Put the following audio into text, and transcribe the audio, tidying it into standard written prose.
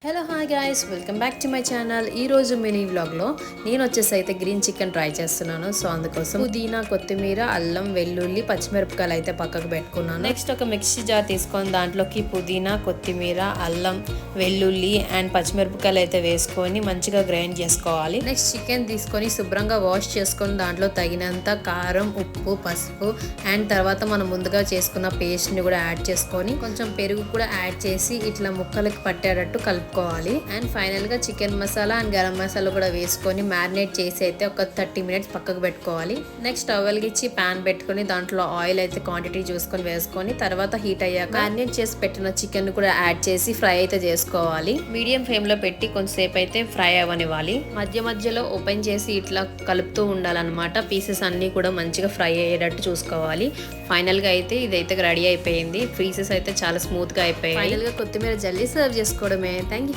Hello hi guys, welcome back to my channel. ఈ రోజు mini వ్లాగ్లో నేను వచ్చేసి అయితే గ్రీన్ చికెన్ ట్రై చేస్తున్నాను. సో అందుకోసం పుదీనా, కొత్తిమీర, అల్లం, వెల్లుల్లి, పచ్చిమిరపకాయలు అయితే పక్కకు పెట్టుకున్నాను. నెక్స్ట్ ఒక మిక్సీ జార్ తీసుకొని దాంట్లోకి పుదీనా, కొత్తిమీర, అల్లం, వెల్లుల్లి అండ్ పచ్చిమిరపకాయలు అయితే వేసుకొని మంచిగా గ్రైండ్ చేసుకోవాలి. నెక్స్ట్ చికెన్ తీసుకొని శుభ్రంగా వాష్ చేసుకొని దాంట్లో తగినంత కారం, ఉప్పు, పసుపు అండ్ తర్వాత మనం ముందుగా చేసుకున్న పేస్ట్ని కూడా యాడ్ చేసుకొని కొంచెం పెరుగు కూడా యాడ్ చేసి ఇట్లా ముక్కలకి పట్టేటట్టు కలుపుకోవాలి. అండ్ ఫైనల్ గా చికెన్ మసాలా అండ్ గరం మసాలా కూడా వేసుకొని మ్యారినేట్ చేసి అయితే ఒక 30 మినిట్స్ పక్కకు పెట్టుకోవాలి. నెక్స్ట్ స్టవ్ వెలిగించి ప్యాన్ పెట్టుకొని దాంట్లో ఆయిల్ అయితే క్వాంటిటీ చూసుకొని వేసుకొని తర్వాత హీట్ అయ్యాక మ్యారినేట్ చేసి పెట్టిన చికెన్ కూడా యాడ్ చేసి ఫ్రై అయితే చేసుకోవాలి. మీడియం ఫ్లేమ్ లో పెట్టి కొంతసేపు అయితే ఫ్రై అవ్వనివ్వాలి. మధ్య మధ్యలో ఓపెన్ చేసి ఇట్లా కలుపుతూ ఉండాలన్నమాట. పీసెస్ అన్ని కూడా మంచిగా ఫ్రై అయ్యేటట్టు చూసుకోవాలి. ఫైనల్ గా అయితే ఇదైతే రెడీ అయిపోయింది. పీసెస్ అయితే చాలా స్మూత్ గా అయిపోయాయి. ఫైనల్ గా కొత్తిమీర జల్లి సర్వ్ చేసుకోవడమే. Thank you.